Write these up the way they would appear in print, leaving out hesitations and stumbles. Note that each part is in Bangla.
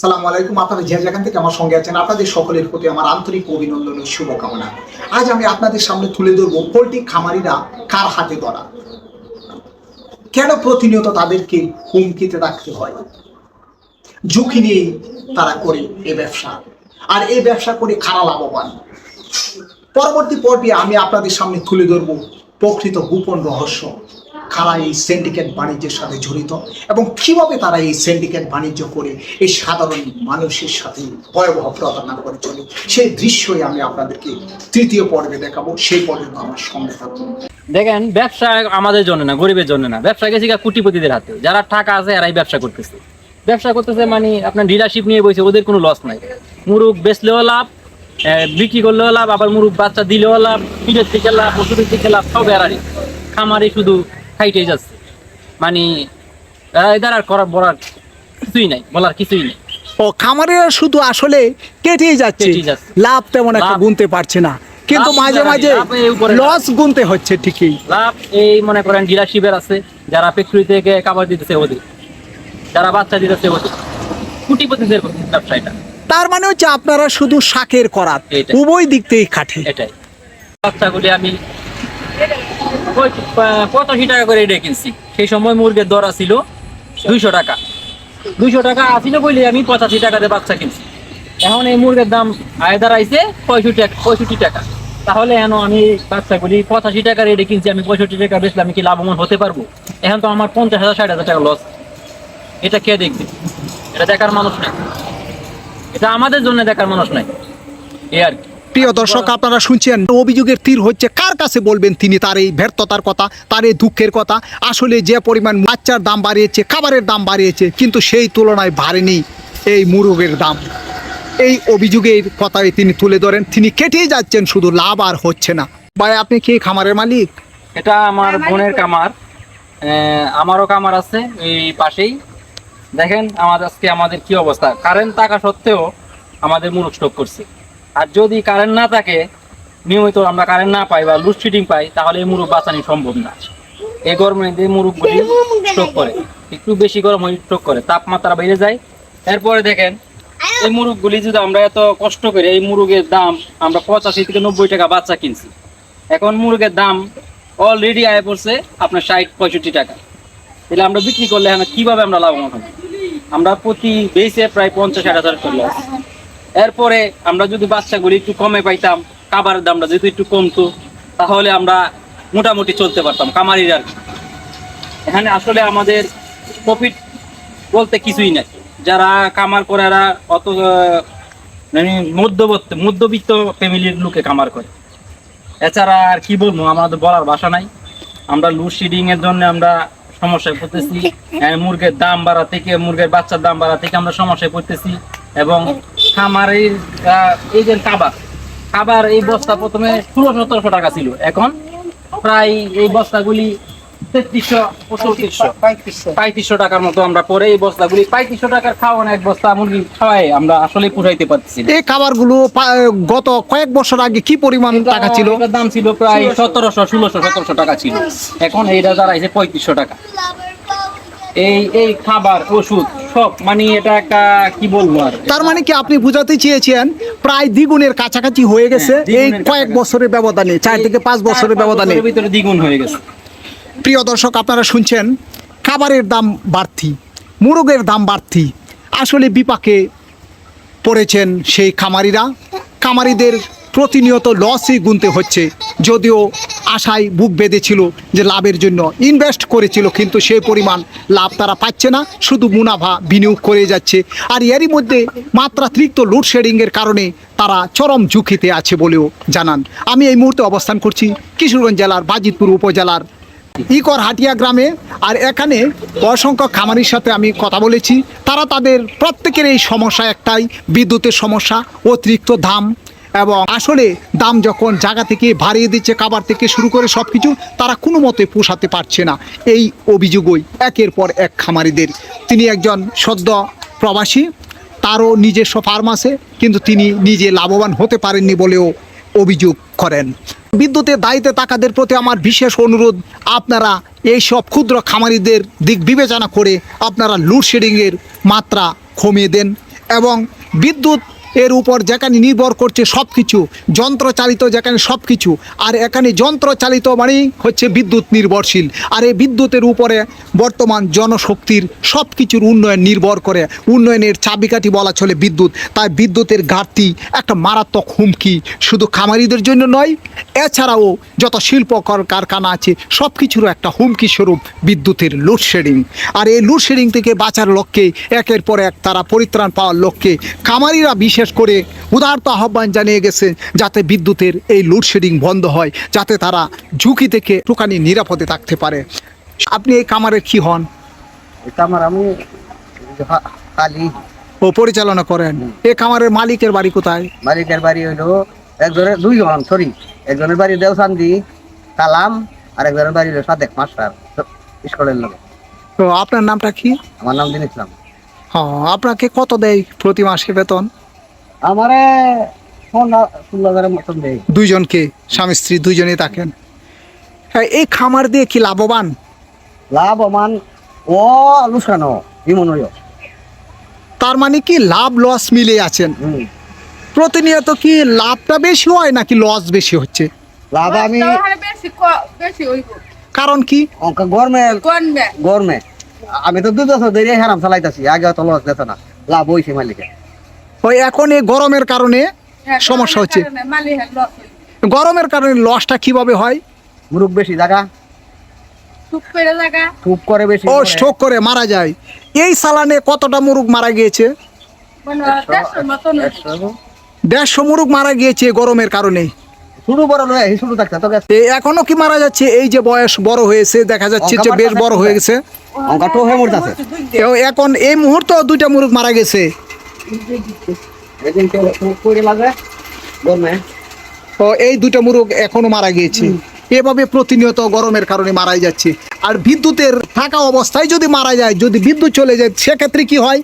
আসসালামু আলাইকুম। আপনারা যে যেখান থেকে আমার সঙ্গে আছেন আপনাদের সকলের প্রতি আমার আন্তরিক অভিনন্দন ও শুভকামনা। আজ আমি আপনাদের সামনে তুলে ধরবো পোল্ট্রি খামারিরা কার হাতে ধরা, কেন প্রতিনিয়ত তাদেরকে হুমকিতে রাখতে হয়, ঝুঁকি নিয়ে তারা করে এই ব্যবসা, আর এই ব্যবসা করে কারা লাভবান। পরবর্তী পর্বে আমি আপনাদের সামনে তুলে ধরবো প্রকৃত গোপন রহস্য, কারা এই সিন্ডিকেট বাণিজ্যের সাথে জড়িত এবং কিভাবে তারা এই সিন্ডিকেট বাণিজ্য করে এই সাধারণ মানুষের সাথে ভয়াবহ প্রতারণা করে চলে। সেই দৃশ্যই আমি আপনাদেরকে তৃতীয় পর্বে দেখাবো। সেই পর্যন্ত আমার সঙ্গে থাকুন। দেখেন, ব্যবসা আমাদের জন্য না, গরিবের জন্য না। ব্যবসা গেছে কোটিপতিদের হাতে, যারা টাকা আছে এরাই ব্যবসা করতেছে। মানে আপনার ডিলারশিপ নিয়ে বসে, ওদের কোনো লস নাই। মুরগ বেচলেও লাভ, বিক্রি করলেও লাভ, আবার মুরগ বাচ্চা দিলেও লাভ, পিঠের থেকে লাভ, ওষুধের থেকে লাভ, সব এরারই। খামারে শুধু খাইটেই যাচ্ছে। মানে এদের আর বলার কিছুই নাই। ও খামারেরা শুধু আসলে কেটেই যাচ্ছে, লাভ তেমন একটা গুনতে পারছে না, কিন্তু মাঝে মাঝে লস গুনতে হচ্ছে ঠিকই। লাভ এই মনে করেন ডিলারশিপের আছে, যারা ফ্যাক্টরি থেকে খাবার দিতেছে ওদের, যারা বাচ্চা দিতেছে ওদের, কোটিপতিদের ব্যবসা এটা। তার মানে হচ্ছে আপনারা শুধু শাকের করাত, উভয় দিক থেকেই খাটে। এটাই বাচ্চাগুলি আমি 85 টাকা করে এটা কিনছি। সেই সময় মুরগের দর ছিল 200 টাকা। 200 টাকা আসিল বলে আমি 85 টাকাতে বাচ্চা কিনছি। এখন এই মুরগের দাম দাঁড়াইছে 65 টাকা। তাহলে এখন আমি বাচ্চাগুলি 85 টাকা রেটে কিনছি, আমি 65 টাকা বেচলে আমি কি লাভবান হতে পারবো? এখন তো আমার 50,000 60,000 টাকা লস। এটা কে দেখবে? এটা দেখার মানুষ নাই, এটা আমাদের জন্য দেখার মানুষ নাই। এই আর কি। প্রিয় দর্শক, আপনারা শুনছেন অভিযোগের তীর হচ্ছে কার কাছে বলবেন তিনি তার এই ব্যর্থতার কথা, তার এই দুঃখের কথা। আসলে যে পরিমাণ বাচ্চার দাম বাড়িয়েছে, খাবারের দাম বাড়িয়েছে, কিন্তু সেই তুলনায় বাড়েনি এই মুরগের দাম। এই অভিযোগের কথাই তিনি তুলে ধরেন। তিনি কেটেই যাচ্ছেন, শুধু লাভ আর হচ্ছে না। ভাই, আপনি কি খামারের মালিক? এটা আমার বোনের কামার, আমারও কামার আছে এই পাশেই। দেখেন আমাদের কি অবস্থা। কারেন্ট থাকা সত্ত্বেও আমাদের মুরগ স্টক করছে। আর যদি কারেন্ট না থাকে, নিয়মিত আমরা কারেন্ট না পাই বা লোডশেডিং পাই, তাহলে এই মুরগ বাঁচানো সম্ভব না। এই গরমে যে মুরগগুলি স্টক করে, একটু বেশি গরম হয়ে স্টক করে, তাপমাত্রা বেড়ে যায়। এরপরে দেখেন, এই মুরগগুলি যদি আমরা এত কষ্ট করে, এই মুরগের দাম আমরা 85 থেকে 90 টাকা বাচ্চা কিনছি। এখন মুরগের দাম অলরেডি আয় পড়ছে আপনার 60-65 টাকা। তাহলে আমরা বিক্রি করলে এখন কিভাবে আমরা লাভবান হব? আমরা প্রতি বেসে প্রায় 50-60 টাকা লস। এরপরে আমরা যদি বাচ্চাগুলি একটু কমে পাইতাম, খাবারের দামটা যদি একটু কমতো, তাহলে আমরা মোটামুটি চলতে পারতাম কামারির আর কি। এখানে আসলে আমাদের প্রফিট বলতে কিছুই নাই। যারা কামার করে এরা অত মধ্যবিত্ত ফ্যামিলির লোকে কামার করে। এছাড়া আর কি বলবো, আমাদের বলার ভাষা নাই। আমরা লোডশেডিং এর জন্য আমরা সমস্যায় পড়তেছি। মুরগের দাম বাড়া থেকে, মুরগের বাচ্চার দাম বাড়া থেকে আমরা সমস্যায় পড়তেছি। এবং খামারের এই যে খাবার এই বস্তা প্রথমে 1600-1700 টাকা ছিল, এখন প্রায় এই বস্তাগুলি 3300-3500 টাকার মতো আমরা পরে এই বস্তাগুলি 3500 টাকার খাওয়ানো এক বস্তা মুরগি খাওয়াই আমরা আসলে পুষাইতে পারতেছি। এই খাবারগুলো গত কয়েক বছর আগে কি পরিমাণ টাকা ছিল? দাম ছিল প্রায় 1700-1700 টাকা ছিল, এখন এইটা দাঁড়াইছে 3500 টাকা। এই খাবার, ওষুধ সব, মানে এটা একটা কি বলবো আর। তার মানে কি আপনি বুঝাতে চেয়েছেন প্রায় দ্বিগুণের কাছাকাছি হয়ে গেছে এই কয়েক বছরের ব্যবধানে, 4 থেকে 5 বছরের ব্যবধানে ভিতরে দ্বিগুণ হয়ে গেছে। প্রিয় দর্শক, আপনারা শুনছেন খাবারের দাম বাড়তি, মুরগের দাম বাড়তি। আসলে বিপাকে পড়েছেন সেই খামারিদের প্রতিনিয়ত লসই গুনতে হচ্ছে। যদিও আশায় বুক বেঁধেছিল যে লাভের জন্য ইনভেস্ট করেছিল, কিন্তু সেই পরিমাণ লাভ তারা পাচ্ছে না, শুধু মুনাফা বিনিয়োগ করে যাচ্ছে। আর এরই মধ্যে মাত্রাতিরিক্ত লোডশেডিংয়ের কারণে তারা চরম ঝুঁকিতে আছে বলেও জানান। আমি এই মুহূর্তে অবস্থান করছি কিশোরগঞ্জ জেলার বাজিতপুর উপজেলার ইকর হাটিয়া গ্রামে। আর এখানে অসংখ্য খামারির সাথে আমি কথা বলেছি। তারা তাদের প্রত্যেকের এই সমস্যা একটাই, বিদ্যুতের সমস্যা, অতিরিক্ত দাম। এবং আসলে দাম যখন জায়গা থেকে বাড়িয়ে দিচ্ছে, খাবার থেকে শুরু করে সব কিছু, তারা কোনো মতে পোষাতে পারছে না। এই অভিযোগই একের পর এক খামারিদের। তিনি একজন সদ্য প্রবাসী, তারও নিজস্ব ফার্ম আছে, কিন্তু তিনি নিজে লাভবান হতে পারেননি বলেও অভিযোগ করেন। বিদ্যুতের দায়িত্বে থাকাদের প্রতি আমার বিশেষ অনুরোধ, আপনারা এই সব ক্ষুদ্র খামারিদের দিক বিবেচনা করে আপনারা লোডশেডিংয়ের মাত্রা কমিয়ে দেন এবং বিদ্যুৎ এর উপর যেখানে নির্ভর করছে সব কিছু, যন্ত্রচালিত যেখানে সব কিছু, আর এখানে যন্ত্রচালিত মানেই হচ্ছে বিদ্যুৎ নির্ভরশীল। আর এই বিদ্যুতের উপরে বর্তমান জনশক্তির সব কিছুর উন্নয়ন নির্ভর করে। উন্নয়নের চাবিকাঠি বলা চলে বিদ্যুৎ। তাই বিদ্যুতের ঘাটতি একটা মারাত্মক হুমকি, শুধু খামারিদের জন্য নয়, এছাড়াও যত শিল্প কারখানা আছে সব কিছুরও একটা হুমকি স্বরূপ বিদ্যুতের লোডশেডিং। আর এই লোডশেডিং থেকে বাঁচার লক্ষ্যে একের পর এক তারা পরিত্রাণ পাওয়ার লক্ষ্যে খামারিরা বিশেষ করে উদারত আহ্বান জানিয়ে গেছে যাতে বিদ্যুতের এই লোডশেডিং বন্ধ হয়, যাতে তারা ঝুঁকি থেকে একটুখানি নিরাপদে থাকতে পারে। আপনি এই খামারের কি হন? আমার আমি খালি ও পরিচালনা করেন। এই খামারের মালিকের বাড়ি কোথায়? মালিকের বাড়ি হইলো একজনের দুইজন, সরি, একজনের বাড়ি দেওসান্দি কালাম, আর একজনের বাড়ি হইলো সাদেক মাস্টার স্কুলের লোক। তো আপনার নামটা কি? আমার নাম দিন ইসলাম। হ্যাঁ, আপনাকে কত দেয় প্রতি মাসে বেতন? আমারে 16,000 মতন দেয়। দুইজনকে, স্বামী স্ত্রী দুইজনেই থাকেন। হ্যাঁ, এই খামার দিয়ে কি লাভবান? লাভবান ও লুসানো ইমন হইও। তার মানে কি লাভ লস মিলে আছেন? প্রতিনিয়ত কি লাভটা বেশি হয় নাকি লস বেশি হচ্ছে? লাভ আমি কারণ কি? গরমে আমি তো 2 বছর ধরে হারাম চালাইতাছি, আগে তো লস দিত না, লাভ হইছে মালিকের। ওই এখন এই গরমের কারণে সমস্যা হচ্ছে। গরমের কারণে লসটা কিভাবে হয়? মুরুখ বেশি জায়গা টুপ করে বেশি ও স্ট্রোক করে মারা যায়। এই সালানে কতটা মুরুগ মারা গিয়েছে? 150 মুরুগ মারা গিয়েছে গরমের কারণে। শুরু বড় নয়, শুরু থাকতে তো এখনো কি মারা যাচ্ছে? এই যে বয়স বড় হয়েছে, দেখা যাচ্ছে যে বেশ বড় হয়ে গেছে। অঙ্কাটো হয়ে মরতাছে। এখন এই মুহূর্তে 2টা মুরুগ মারা গেছে। এদিন করে লাগে গরমে। ও এই 2টা মুরুগ এখনো মারা গিয়েছে। এভাবে প্রতিনিয়ত গরমের কারণে মারাই যাচ্ছে। আর বিদ্যুতের থাকা অবস্থায় যদি মারা যায়, যদি বিদ্যুৎ চলে যায়, সেক্ষেত্রে কি হয়?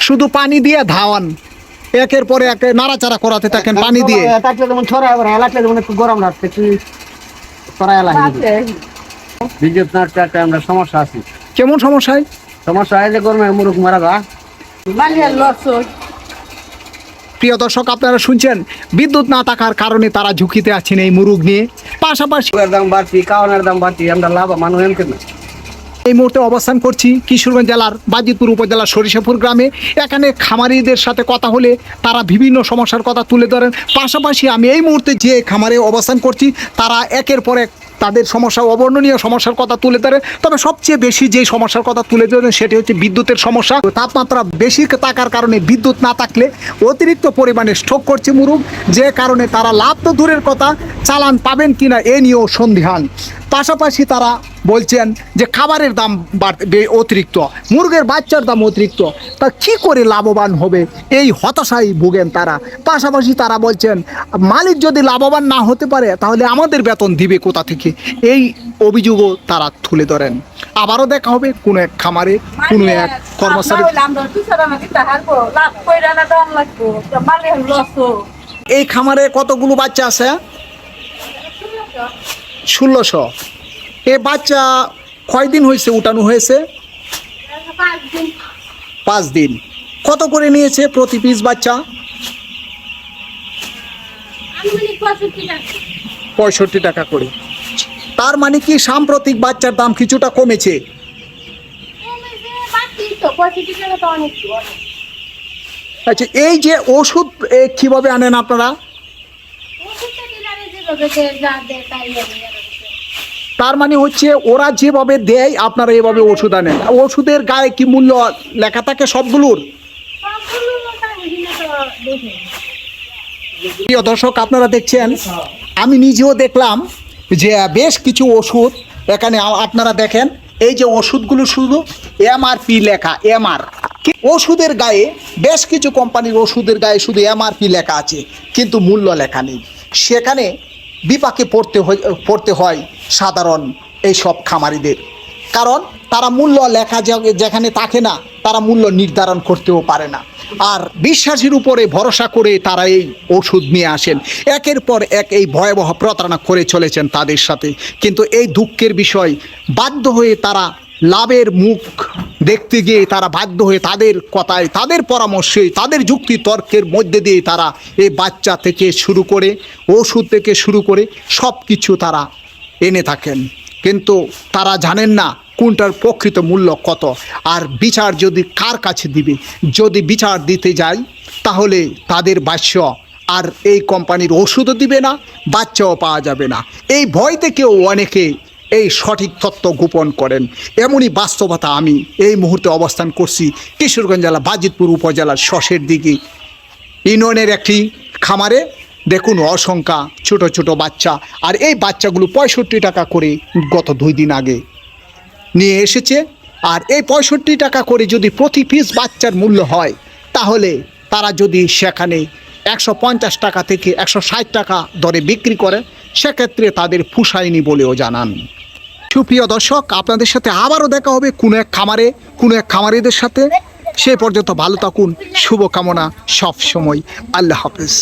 শুধু পানি দিয়ে ধাওয়ান, একের পরে এক নাড়াচাড়া করাতে থাকেন পানি দিয়ে। থাকলে যেমন ছড়ায়, আবার লাগলে যেমন একটু গরম লাগছে, কি ছড়ায় লাগে। বিদ্যুৎ না থাকলে আমরা সমস্যা আছে। কেমন সমস্যায়? সমস্যা হয় যে গরমে মুরুখ মারা গা। প্রিয় দর্শক, আপনারা শুনছেন বিদ্যুৎ না থাকার কারণে তারা ঝুঁকিতে আছেন এই মুরুগ নিয়ে। পাশাপাশি দাম বাড়তি, কাওয়ানের দাম বাড়তি, আমরা লাভ মানুষ এমন কেন। এই মুহূর্তে অবস্থান করছি কিশোরগঞ্জ জেলার বাজিতপুর উপজেলার সরিষাপুর গ্রামে। এখানে খামারিদের সাথে কথা হলে তারা বিভিন্ন সমস্যার কথা তুলে ধরেন। পাশাপাশি আমি এই মুহূর্তে যে খামারে অবস্থান করছি, তারা একের পর এক তাদের সমস্যা, অবর্ণনীয় সমস্যার কথা তুলে ধরে। তবে সবচেয়ে বেশি যে সমস্যার কথা তুলে ধরেন সেটি হচ্ছে বিদ্যুতের সমস্যা। তাপমাত্রা বেশি থাকার কারণে বিদ্যুৎ না থাকলে অতিরিক্ত পরিমাণে স্ট্রোক করছে মুরুগ, যে কারণে তারা লাভ তো দূরের কথা, চালান পাবেন কিনা এ নিয়েও সন্দিহান। পাশাপাশি তারা বলছেন যে খাবারের দাম অতিরিক্ত, মুরগের বাচ্চার দাম অতিরিক্ত, তা কি করে লাভবান হবে এই হতাশায় ভুগেন তারা। পাশাপাশি তারা বলছেন মালিক যদি লাভবান না হতে পারে তাহলে আমাদের বেতন দিবে কোথা থেকে, এই অভিযোগও তারা তুলে ধরেন। আবারও দেখা হবে কোনো এক খামারে কোনো এক কর্মচারী। এই খামারে কতগুলো বাচ্চা আছে? 1600। এ বাচ্চা কয়দিন হয়েছে উঠানো হয়েছে? 5 দিন। কত করে নিয়েছে প্রতি পিস বাচ্চা? 65 টাকা করে। তার মানে কি সাম্প্রতিক বাচ্চার দাম কিছুটা কমেছে? আচ্ছা, এই যে ওষুধ কিভাবে আনেন আপনারা? তার মানে হচ্ছে ওরা যেভাবে দেয় আপনারা এভাবে ওষুধ আনেন। ওষুধের গায়ে কি মূল্য লেখা থাকে সবগুলোর? প্রিয় দর্শক, আপনারা দেখছেন, আমি নিজেও দেখলাম যে বেশ কিছু ওষুধ এখানে আপনারা দেখেন। এই যে ওষুধগুলো শুধু এমআরপি লেখা, এমআর ওষুধের গায়ে, বেশ কিছু কোম্পানির ওষুধের গায়ে শুধু এমআরপি লেখা আছে কিন্তু মূল্য লেখা নেই। সেখানে বিপাকে পড়তে হয় সাধারণ এইসব খামারিদের, কারণ তারা মূল্য লেখা যেখানে থাকে না তারা মূল্য নির্ধারণ করতেও পারে না। আর বিশ্বাসের উপরে ভরসা করে তারা এই ওষুধ নিয়ে আসেন, একের পর এক এই ভয়াবহ প্রতারণা করে চলেছেন তাদের সাথে। কিন্তু এই দুঃখের বিষয়, বাধ্য হয়ে তারা লাভের মুখ দেখতে গিয়ে তারা বাধ্য হয়ে তাদের কথায়, তাদের পরামর্শে, তাদের যুক্তি তর্কের মধ্যে দিয়ে তারা এই বাচ্চা থেকে শুরু করে ওষুধ থেকে শুরু করে সব কিছু তারা এনে থাকেন, কিন্তু তারা জানেন না কোনটার প্রকৃত মূল্য কত। আর বিচার যদি কার কাছে দিবে, যদি বিচার দিতে যায় তাহলে তাদের বাস্য আর এই কোম্পানির ওষুধও দিবে না, বাচ্চাও পাওয়া যাবে না। এই ভয় থেকেও অনেকে এই সঠিক তথ্য গোপন করেন। এমনই বাস্তবতা আমি এই মুহূর্তে অবস্থান করছি কিশোরগঞ্জ জেলা বাজিতপুর উপজেলার শশের দিকে ইউনিয়নের একটি খামারে। দেখুন অসংখ্য ছোট ছোট বাচ্চা, আর এই বাচ্চাগুলো 65 টাকা করে গত 2 দিন আগে নিয়ে এসেছে। আর এই 65 টাকা করে যদি প্রতি পিস বাচ্চার মূল্য হয়, তাহলে তারা যদি সেখানে 150 টাকা থেকে 160 টাকা দরে বিক্রি করে, সেক্ষেত্রে তাদের পোষায়নি বলেও জানান। সুপ্রিয় দর্শক, আপনাদের সাথে আবারও দেখা হবে কোনো এক খামারে, কোনো এক খামারিদের সাথে। সে পর্যন্ত ভালো থাকুন, শুভকামনা সব সময়। আল্লাহ হাফেজ।